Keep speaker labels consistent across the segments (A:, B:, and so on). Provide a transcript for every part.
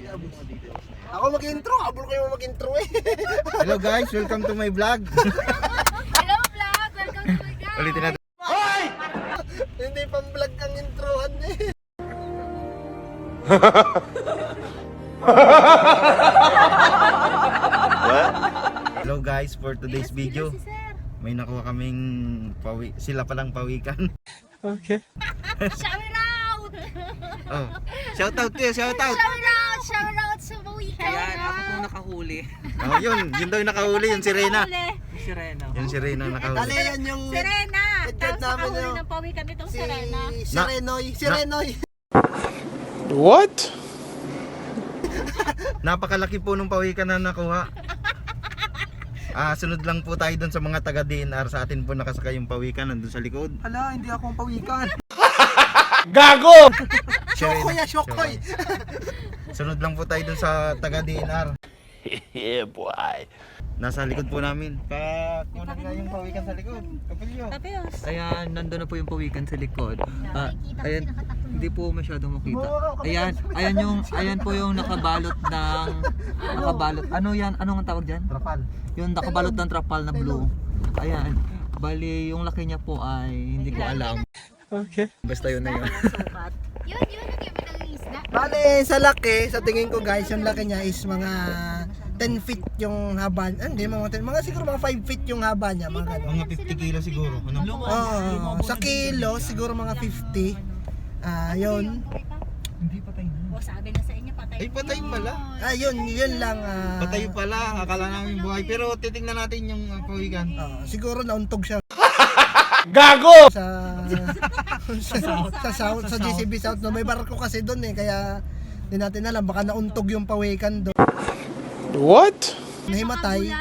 A: Ako mag-intro, habol kayo mag-intro eh.
B: Hello guys, welcome to my vlog.
C: Hello vlog! Welcome to my vlog!
B: Ulitin natin.
A: Hindi pang vlog kang introhan eh.
B: Hello guys, for today's video,
C: Si sir.
B: may nakuha kaming sila palang pawikan.
A: Okay.
C: Shout out!
B: Oh, shout out kayo, shout out.
C: Shout out! Shout out sa Bawikan!
D: Ayan, ako pong nakahuli.
B: Oh, yun daw yung nakahuli, yung sirena.
D: Si Rena.
B: Yung sirena
A: Dali
B: nakahuli.
A: yan yung
C: Serena!
A: Edad
C: Tapos
A: namin
C: nakahuli
A: yun.
C: ng pawikan nitong
A: si
C: Serena.
A: Sirenoy. Sirenoy.
E: What?
B: Napakalaki po nung pawikan na nakuha. Sunod lang po tayo dun sa mga taga DNR. Sa atin po nakasakay yung pawikan nandun sa likod.
D: Hala, hindi ako ang pawikan.
E: Gago!
A: Shokoy ah, shokoy.
B: Sunod lang po tayo dun sa taga DNR.
E: Yeah, boy.
B: Nasa likod po namin. Kunan nga yung pawikan sa likod. Kapilyo.
C: Tapos,
D: Ayan, nandun na po yung pawikan sa likod. Ayan, hindi po masyadong makita. Ayan po yung nakabalot. Ano yan? Ano ang tawag dyan?
B: Trapal.
D: Yung nakabalot ng trapal na blue. Ayan. Bali, yung laki niya po ay hindi ko alam.
E: Okay.
D: Basta yun na yun.
C: yun, yung gamit ng isda.
A: Bale, sa laki, sa tingin ko guys, yung laki niya is mga 10 feet yung haba. Hindi, mga siguro mga 5 feet yung haba niya. Mga ganun.
B: Mga 50 kilo siguro. Ano?
A: Sa kilo, siguro mga 50. Yun.
D: Hindi patay na.
C: O sabi na sa inyo, patay.
B: Ay, patay pala.
A: Yun lang.
B: Patay pala. Akala namin buhay. Pero titingnan natin yung pawikan.
A: Siguro nauntog siya
E: Gago!
A: sa GCB South. No, may barko kasi doon eh. Kaya hindi natin alam. Baka nauntog yung pawikan doon.
E: What?
A: Nahimatay.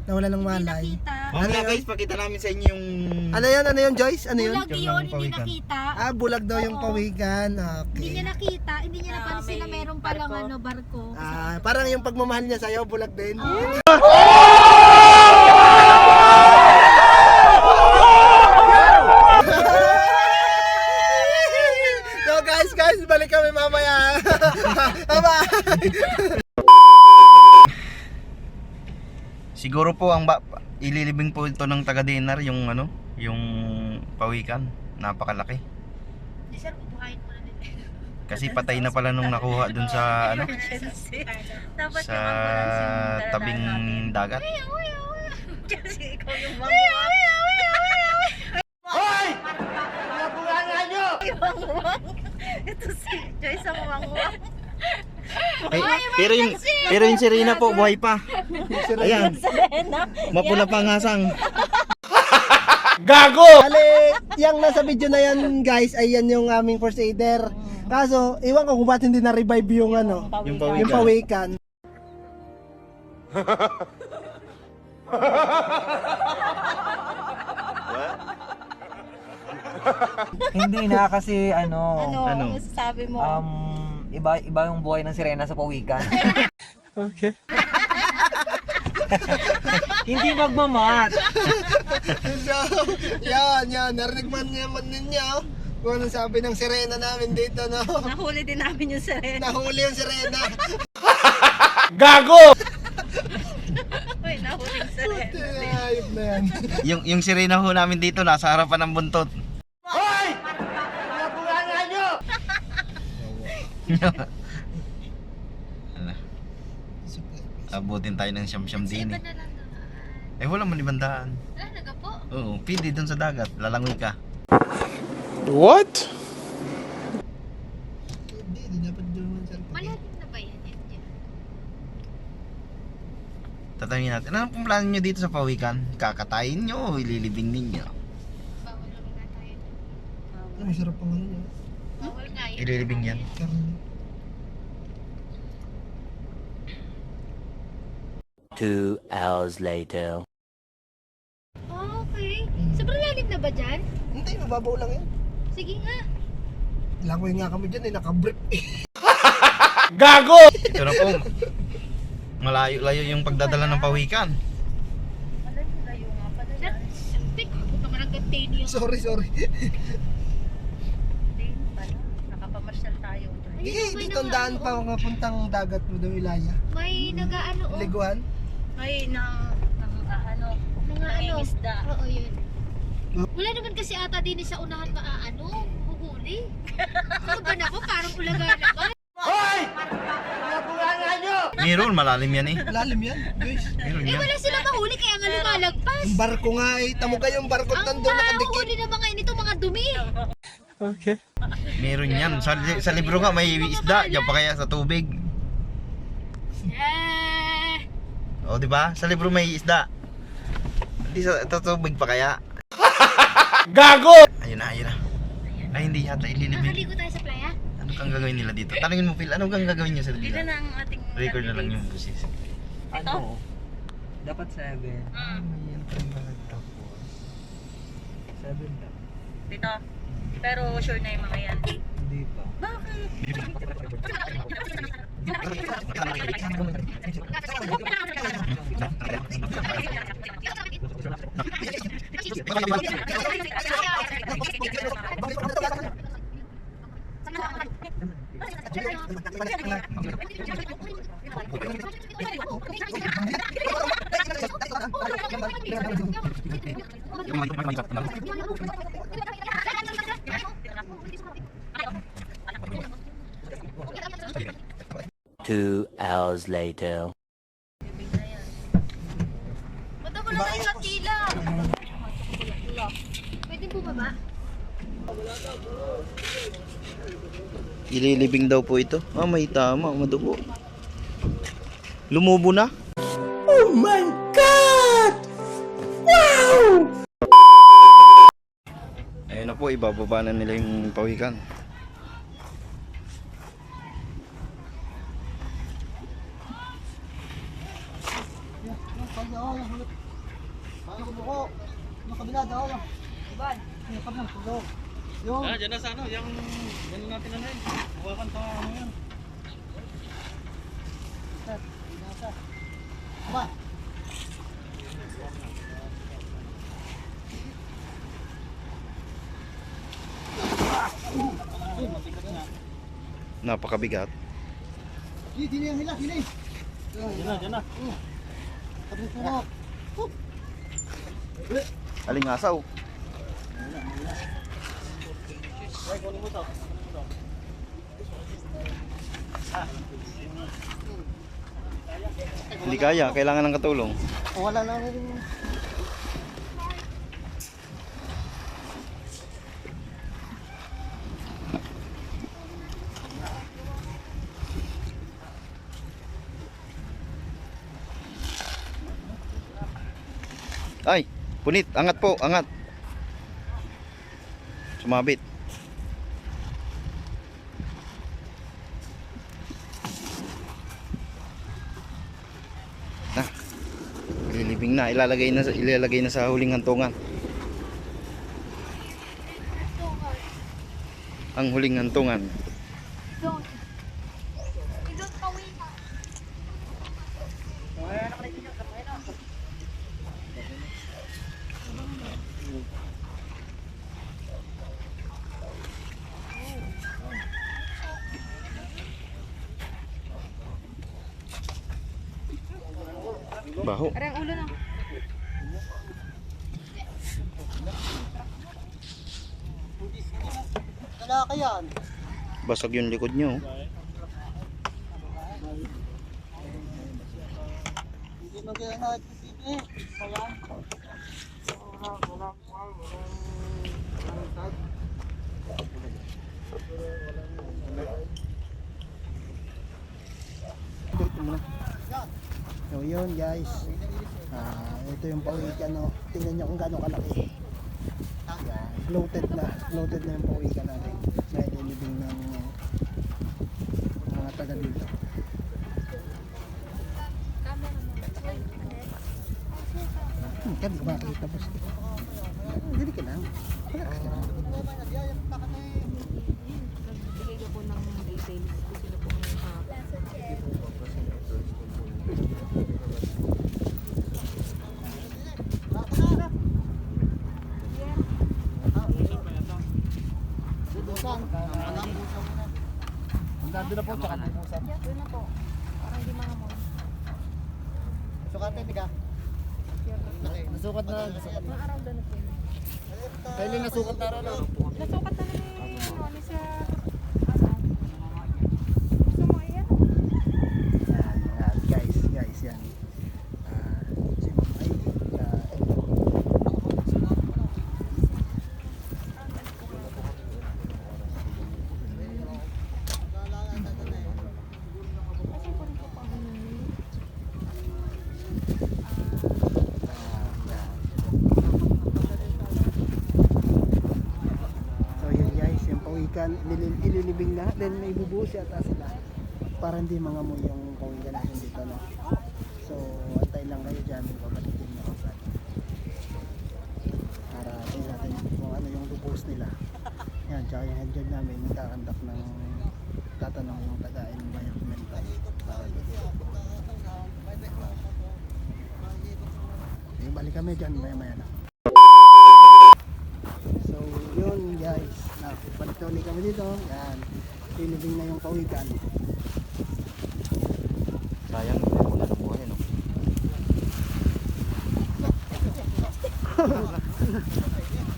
A: Nawala ng malay.
C: Nakita.
B: Mamaya guys, pakita namin sa inyo yung...
A: Ano yun Joyce? Ano yun?
C: Bulag yun, hindi nakita.
A: Bulag daw yung pawikan.
C: Hindi niya
A: Okay.
C: nakita, hindi niya napansin na meron palang barko.
A: Parang yung pagmamahal niya sa'yo, bulag din. So guys, balik kami mamaya. Bye-bye.
B: Siguro po ang ililibing po ito ng taga DNR yung ano, yung pawikan. Napakalaki.
C: Di sir, bubuhayin mo na din.
B: Kasi patay na pala nung nakuha dun sa ano,
C: Dapat
B: sa tabing dagat.
C: Kasi ikaw yung mangwang. Hoy! Nabulangan nyo! Ito si Joyce ang mangwang.
B: Pero yung sirena po buhay pa. Ayan.
C: Serena.
B: Mapula pa ang hasang.
E: Gago!
A: Bale, yung nasa video na yan guys, ay yan yung aming first aider. Kaso, iwan ko kung ba't hindi na-revive yung ano,
B: Yung
A: yung pawikan.
D: Hindi na kasi
C: Ano?
B: Ano?
C: Ano masasabi mo?
D: iba yung buhay ng sirena sa pawikan.
E: Okay.
D: Hindi magmamat.
A: So, yan, narinig man ninyo kung anong sabi ng sirena namin dito, no?
C: Nahuli din namin yung Serena.
A: Nahuli yung sirena.
E: Gago!
C: Uy, nahuli yung Serena.
A: Ayop na yan.
B: Yung sirena ho namin dito nasa harapan ng buntot. Hala. Abutin tayo ng siyam-siyam din eh. Wala man ibandaan.
C: Talaga po?
B: Oo, pili dun sa dagat, lalangoy ka.
E: What?
A: Hindi dapat doon sa
C: Malalim na ba yan?
B: Tatanungin natin, ano pong plano nyo dito sa pawikan? Kakatayin nyo o ililibing ninyo?
C: Bawal lang nga tayo.
A: Masarap pang ano.
C: Bawal nga yun.
B: Ililibing yan.
A: Karne.
F: 2 hours later.
C: Okay. Sobrang lalim na ba dyan?
A: Hindi, mababaw lang yan.
C: Sige nga.
A: Langoy nga kami dyan, nakabrief eh.
E: Gago!
B: Ito na po. Malayo-layo yung pagdadala ng pawikan.
C: Malayo nga pala dyan. Siyempre, ako naman ang container.
A: Sorry.
C: Nakapamasyal tayo. Ay,
A: Dito ang daan pa mga puntang dagat mo daw Ilaya.
C: May nag-ano oh.
A: Liguan.
G: Ay, ano,
C: Mga
G: isda.
C: Oo, yun. Wala naman kasi ata din sa unahan huhuli. Ano ba na po? Parang ulaga naman.
B: Meron, malalim yan eh.
A: Lalim yan, guys.
B: Meron
C: Eh
B: yan.
C: wala sila mahuli kaya nga lumalagpas.
A: Ang barko nga eh. Tamo kayong barko
C: Ang
A: nandun nakadikit.
C: mahuli na mga inito, mga dumi.
E: Okay.
B: Meron yan. Sa libro nga may isda. Diyan pa kaya sa tubig. O, di ba? Sa libro may isda. Hindi sa tubig pa kaya.
E: Gago!
B: Ayun na, ayun na. Ay, hindi yata ililibing.
C: Nakaligo tayo sa playa.
B: Ano kang gagawin nila dito? Tanungin mo, Phil. Ano kang gagawin nyo sa
G: Dito
B: dito?
G: na ang ating
B: Record na lang yung busis.
D: Ano? Dapat 7.
B: Ayan pa yung mga tapos.
D: 7 lang.
G: Dito. Pero sure na yung mga yan.
D: Hindi pa.
F: Two hours later.
C: Mata mo na kayo sa tila. Pwede po ba?
B: Ililibing daw po ito. Ah, may tama. Madugo. Lumubo na.
E: Oh my God! Wow!
B: Ayun na po, ibababa na nila yung pawikan.
D: Diyan na sa ano, yung gano'n natin ano yun. Huwakan pa ano yan.
B: Napakabigat. Alingasaw. Hindi kaya, kailangan ng katulong.
A: Wala na rin.
B: Ay, punit, angat po, angat. Sumabit. Na. Ililibing na, ilalagay na sa huling hantungan. Ang huling hantungan. Baho.
C: Parang ulo na.
A: Lalaki yan.
B: Basag yung likod nyo.
A: Hindi man kaya nagpipili. Kaya. So yun guys. Ito yung pawikan no. Tingnan nyo kung gaano kalaki. Yan. Floated na yung pawikan natin. Na ililibing ng mga taga dito. Kan ba kita bos? Dili ka lang. Relax ka lang.
G: Nagbigay ko po ng details kung sino po yung
A: Nandun na po, tsaka bubusan.
G: Doon na po. Para hindi mga mo.
A: Sukatin, tiga. Nasukat na.
G: Mga araw doon na po.
A: Kailan nasukat na rin.
G: Nasukat na ni Sir. Gusto mo yan?
A: Yan, guys, yan. Si Ma'am Ay, ito. So yun guys, yung pawikan ililibing na, then may bubuhos yata sila para hindi mangamoy yung pawikan natin dito, no? So antay lang kayo dyan, babalikin na ako para tingnan natin kung ano yung bubuhos nila. Yan, tsaka yung headgear namin nagkakandak ng tatanong yung taga-environmental. Okay, balik kami dyan maya na. So yun guys, balik na ulit kami dito. Yan, ilibing na yung pawikan.
B: Sayang, wala na buhay, no?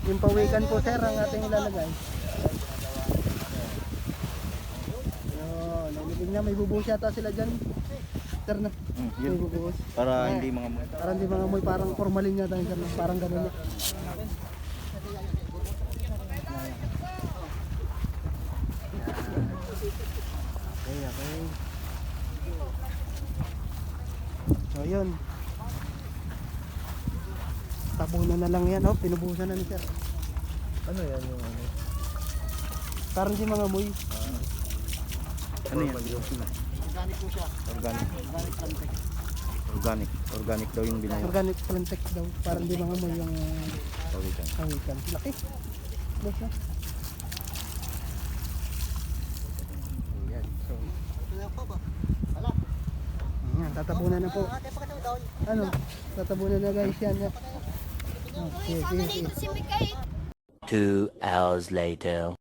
A: Yung pawikan po sir ang ating ilalagay. Yun, ilibing na, may bubuhos yata sila dyan. Sir na, may
B: Yun.
A: bubuhos.
B: Para hindi mga mo.
A: Parang hindi mga amoy, parang formalin yata yung sir, parang ganun na. Okay. So yun. Tabunan na lang yan, oh, pinubusan na ni sir.
B: Ano yan yung ano?
A: Parang di mga amoy.
B: Ano yan?
A: Organic po siya.
B: Organic.
A: Organic plantex.
B: Organic daw yung binayo.
A: Organic plantex daw. Parang di mga amoy yung
B: Pawikan.
A: pawikan. Laki. Boss na. Ayan. So. Ayan, tatabunan na po. Ano? Tatabunan na guys yan. Okay, okay.
F: 2 hours later.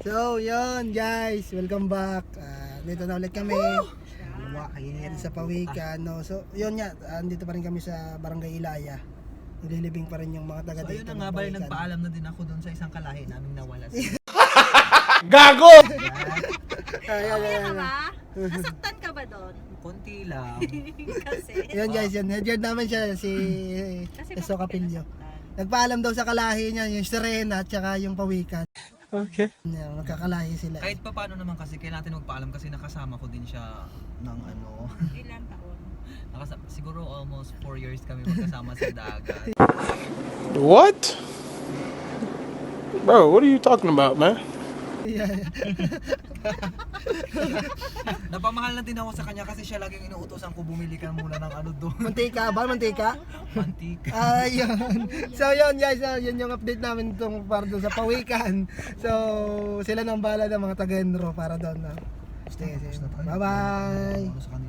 A: So, yun guys, welcome back. Dito na ulit kami. Ayan sa pawikan, no. So, yun nga, andito pa rin kami sa Barangay Ilaya. Nililibing pa rin yung mga taga
D: So
A: dito.
D: ayun na
A: ng
D: nga, bali
A: pawikan.
D: nagpaalam na din ako doon sa isang kalahi naming nawala.
E: Gago!
A: Ayan.
G: Nasaktan ka ba doon?
D: Konti lang.
G: Kasi
A: Yun guys, yun. Headgear namin siya, si Eso Capillo. Nagpaalam daw sa kalahi niya, yung Serena at saka yung pawikan.
E: Okay.
A: Magkakalahi sila.
D: Kahit pa paano naman kasi kailangan natin magpaalam kasi nakasama ko din siya ng ano.
G: ilang taon?
D: Siguro almost 4 years kami magkasama sa dagat.
E: What? Bro, what are you talking about, man?
D: Napamahal na din ako sa kanya kasi siya laging inuutosan ko bumili ka muna ng ano doon.
A: Mantika ba? Mantika?
D: Mantika.
A: Ayun. So yun guys, yun yung update namin itong para doon sa pawikan. So sila nang bahala ng mga taga-enro para doon. Sige. Bye bye.
D: Sa kanila.